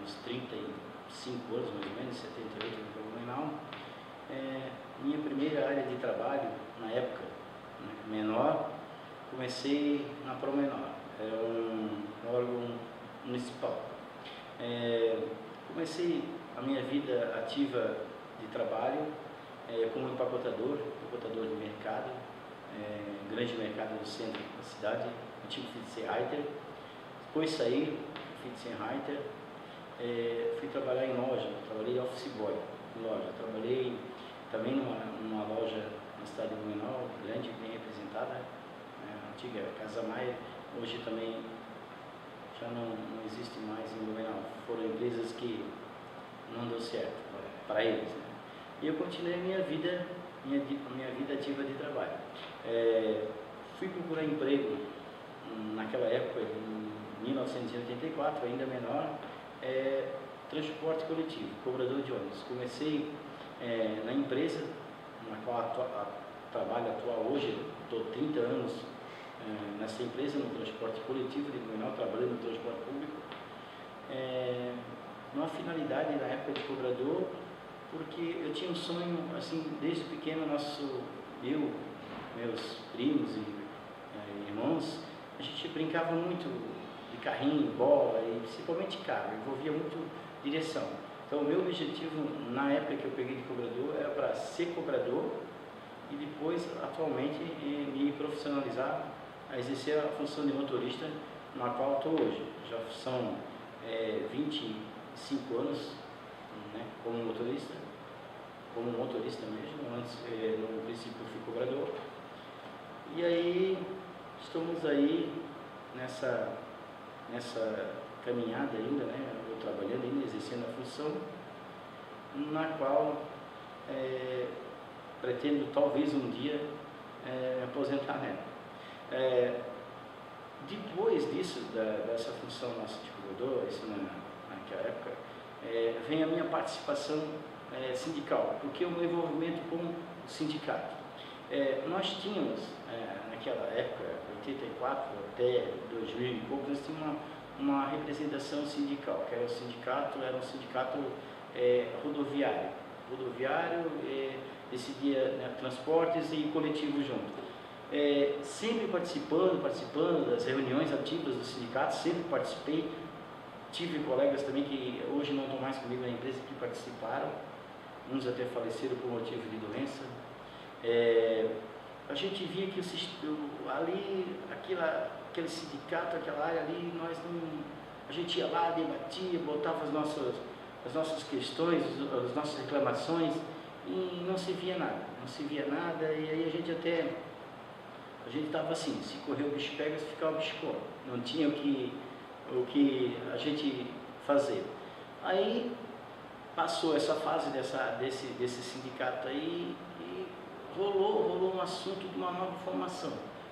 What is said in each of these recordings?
uns 35 anos mais ou menos, 78 no Blumenau. Minha primeira área de trabalho, na época, né, menor, comecei na Promenor, era um órgão municipal. Comecei a minha vida ativa de trabalho como empacotador de mercado, grande mercado do centro da cidade, antigo Fitzenreiter. Depois saí do Fitzenreiter, fui trabalhar em loja, trabalhei office boy em loja, trabalhei também numa loja na cidade de Blumenau, grande, bem representada, a antiga Casa Maia, hoje também já não existe mais em Blumenau. Foram empresas que não deu certo para eles, né? E eu continuei a minha vida ativa de trabalho. Fui procurar emprego naquela época, em 1984, ainda menor, transporte coletivo, cobrador de ônibus. Comecei na empresa na qual trabalho atual hoje, estou 30 anos nessa empresa, no transporte coletivo de Blumenau, trabalhando no transporte público, numa finalidade na época de cobrador, porque eu tinha um sonho, assim, desde pequeno, eu, meus primos e irmãos, a gente brincava muito de carrinho, bola e principalmente carro, envolvia muito direção. Então o meu objetivo na época que eu peguei de cobrador era para ser cobrador e depois, atualmente, me profissionalizar a exercer a função de motorista na qual estou hoje. Já são 25 anos, né, como motorista mesmo. Antes, no princípio, eu fui cobrador. E aí, estamos aí nessa caminhada ainda, né, eu trabalhando ainda, exercendo a função, na qual pretendo talvez um dia me aposentar nela. Depois disso, dessa função nossa de cobrador, isso naquela época, vem a minha participação sindical, porque o meu envolvimento com o sindicato. Nós tínhamos, naquela época, 84 até 2000 e pouco, nós tínhamos uma representação sindical, que era um sindicato rodoviário. Decidia, né, transportes e coletivos junto. Sempre participando das reuniões ativas do sindicato, sempre participei. Tive colegas também que hoje não estão mais comigo na empresa que participaram, uns até faleceram por motivo de doença. A gente via que ali, aquele sindicato, aquela área ali, a gente ia lá, debatia, botava as nossas questões, as nossas reclamações, e não se via nada, e aí a gente estava assim, se correr o bicho pega, se ficar o bicho come, não tinha o que a gente fazer. Aí passou essa fase desse sindicato aí, e rolou um assunto de uma nova formação,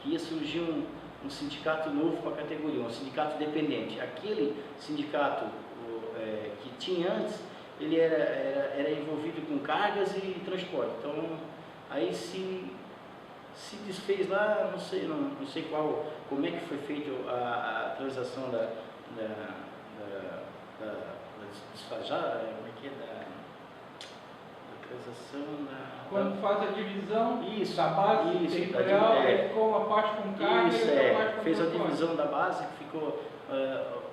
que ia surgir um sindicato novo para a categoria, um sindicato dependente. Aquele sindicato que tinha antes, ele era envolvido com cargas e transporte. Então, aí se desfez lá, não sei como é que foi feita a transação da desfajada, como é que é, da transação da... Quando faz a divisão isso, da base territorial, ficou uma parte com carga e outra parte com fez a transporte. divisão da base,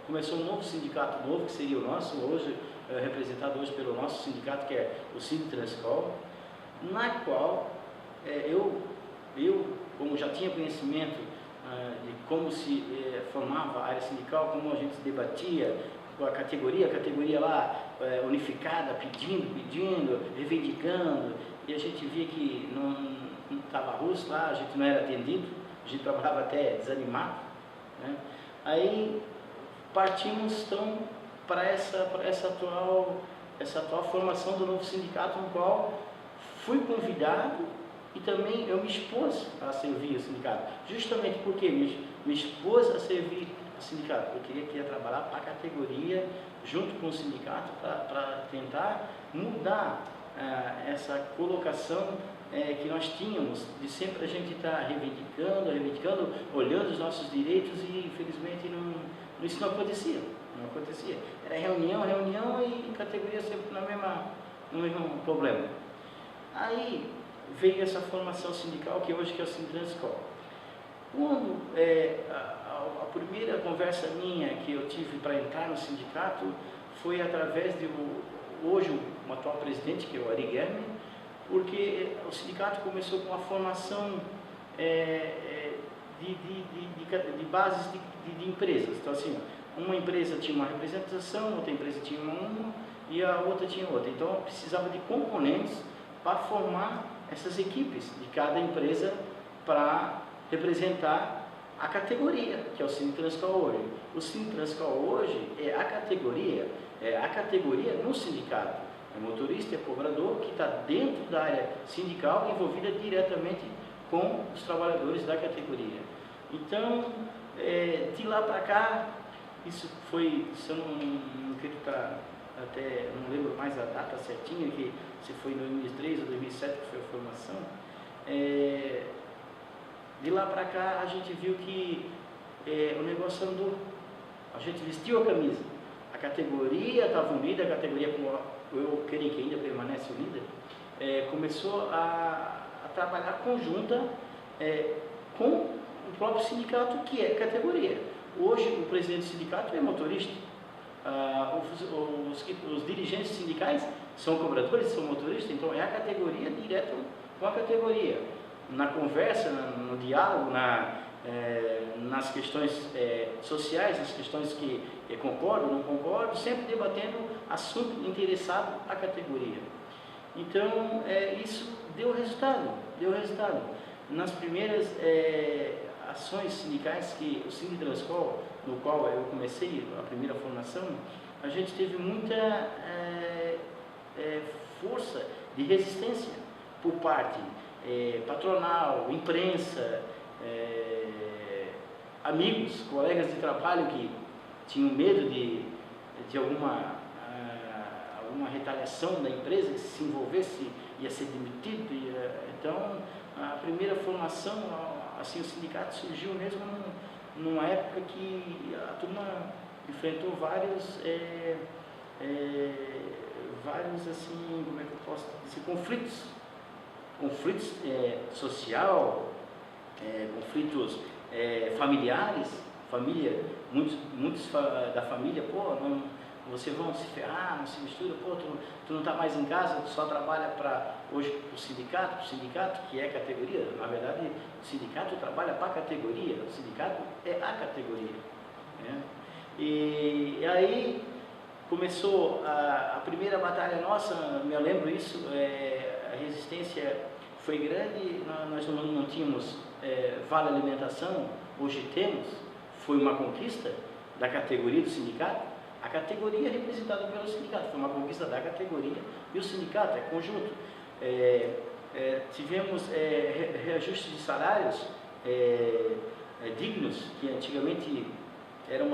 começou um novo sindicato novo, que seria o nosso, hoje representado hoje pelo nosso sindicato, que é o Sinditranscol, na qual eu, como já tinha conhecimento de como se formava a área sindical, como a gente debatia com a categoria lá unificada, pedindo, reivindicando, e a gente via que não estava russo lá, a gente não era atendido, a gente trabalhava até desanimado, né? Aí partimos então para essa atual formação do novo sindicato, no qual fui convidado e também eu me expus a servir o sindicato, justamente porque me expus a servir o sindicato, eu queria trabalhar para a categoria, junto com o sindicato, para tentar mudar essa colocação que nós tínhamos, de sempre a gente estar reivindicando, olhando os nossos direitos, e infelizmente Isso não acontecia, não acontecia. Era reunião e categoria sempre no mesmo problema. Aí veio essa formação sindical que hoje que é o Sintranscol. Quando a primeira conversa minha que eu tive para entrar no sindicato foi através de hoje o atual presidente, que é o Ari Guerme, porque o sindicato começou com a formação de bases de empresas. Então assim, uma empresa tinha uma representação, outra empresa tinha uma e a outra tinha outra. Então precisava de componentes para formar essas equipes de cada empresa para representar a categoria, que é o Sintranscol hoje. O Sintranscol hoje é a categoria no sindicato. É motorista, é cobrador, que está dentro da área sindical, envolvida diretamente com os trabalhadores da categoria. Então, de lá para cá, isso foi, se eu não quero estar, até não lembro mais a data certinha, que se foi em 2003 ou 2007 que foi a formação, de lá para cá a gente viu que o negócio andou, a gente vestiu a camisa, a categoria estava unida, a categoria, como eu creio que ainda permanece unida, começou a trabalhar conjunta com o próprio sindicato, que é categoria. Hoje o presidente do sindicato é motorista, os dirigentes sindicais são cobradores, são motoristas, então é a categoria direto com a categoria. Na conversa, no diálogo, nas questões sociais, nas questões que concordo, não concordo, sempre debatendo assunto interessado à categoria. Então, isso deu resultado. Nas primeiras ações sindicais que o Sintranscol, no qual eu comecei a primeira formação, a gente teve muita força de resistência por parte patronal, imprensa, amigos, colegas de trabalho que tinham medo de alguma retaliação da empresa, que se envolvesse ia ser demitido. Então, a primeira formação, assim, o sindicato surgiu mesmo numa época que a turma enfrentou vários assim, como é que eu posso dizer, conflitos social, conflitos familiares, muitos da família, pô, vocês vão se ferrar, não se mistura, pô, tu não está mais em casa, tu só trabalha para hoje o sindicato, que é categoria. Na verdade, o sindicato trabalha para a categoria, o sindicato é a categoria, né? E aí começou a primeira batalha nossa, eu lembro isso, a resistência foi grande, nós não tínhamos vale alimentação, hoje temos, foi uma conquista da categoria do sindicato. A categoria é representada pelo sindicato, foi uma conquista da categoria e o sindicato é conjunto. Tivemos reajustes de salários dignos, que antigamente era o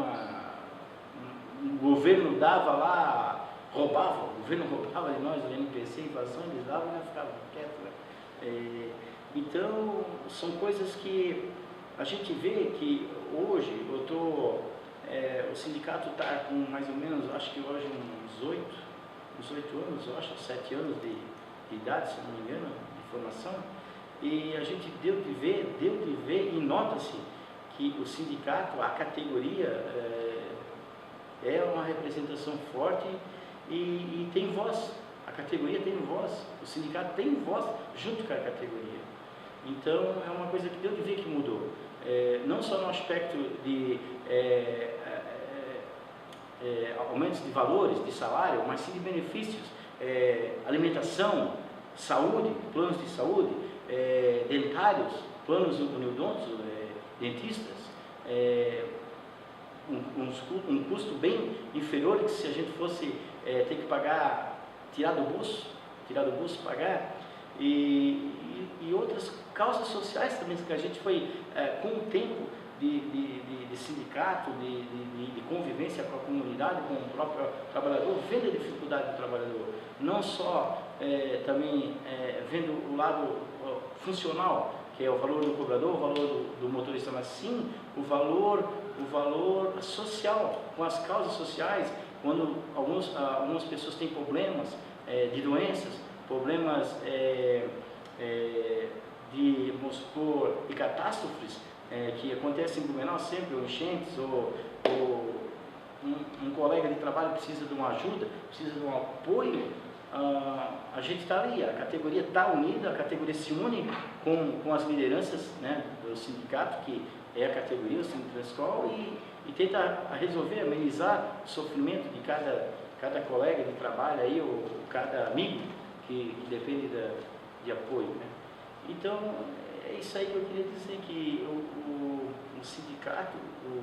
governo dava lá, roubava, o governo roubava de nós, o NPC, invasão, eles davam e ficavam quietos, né? Então, são coisas que a gente vê que hoje o sindicato está com mais ou menos, acho que hoje uns 8 anos, eu acho, 7 anos de idade, se não me engano, de formação, e a gente deu de ver e nota-se que o sindicato, a categoria, é uma representação forte e tem voz. A categoria tem voz, o sindicato tem voz junto com a categoria. Então, é uma coisa que deu de ver que mudou. Não só no aspecto de aumentos de valores, de salário, mas sim de benefícios, alimentação, saúde, planos de saúde, dentários, planos uniodontos, dentistas, um custo bem inferior que se a gente fosse ter que pagar, tirar do bolso pagar, e outras causas sociais também que a gente foi, com o tempo de sindicato, de convivência com a comunidade, com o próprio trabalhador, vendo a dificuldade do trabalhador, não só também vendo o lado funcional, que é o valor do cobrador, o valor do motorista, mas sim o valor social, com as causas sociais, quando algumas pessoas têm problemas de doenças, problemas de, vamos supor, de catástrofes que acontecem em Blumenau sempre, ou enchentes, ou um colega de trabalho precisa de uma ajuda, precisa de um apoio, a gente está ali, a categoria está unida, a categoria se une com as lideranças, né, do sindicato, que é a categoria, o Sinditranscol, e tenta resolver, amenizar o sofrimento de cada colega de trabalho aí, ou cada amigo que depende de apoio, né? Então, é isso aí que eu queria dizer, que o sindicato,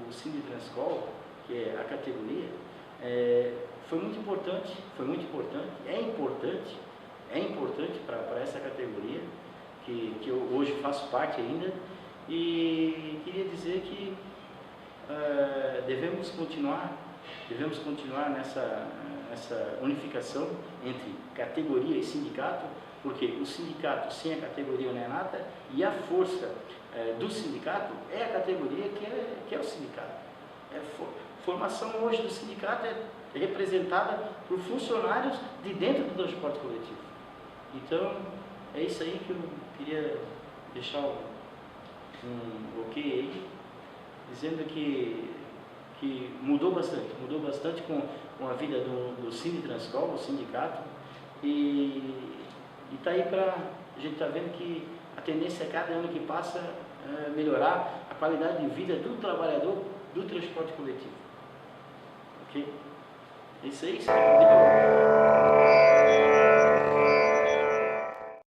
o Sinditranscol, que é a categoria, foi muito importante, é importante para essa categoria, que eu hoje faço parte ainda, e queria dizer que devemos continuar nessa unificação entre categoria e sindicato, porque o sindicato sem a categoria não é nada, e a força do sindicato é a categoria que é o sindicato. Formação hoje do sindicato é representada por funcionários de dentro do transporte coletivo. Então, é isso aí que eu queria deixar um ok aí, dizendo que mudou bastante com a vida do Sinditranscol, o sindicato, e está aí para a gente está vendo que a tendência é cada ano que passa melhorar a qualidade de vida do trabalhador do transporte coletivo. Ok? É isso aí,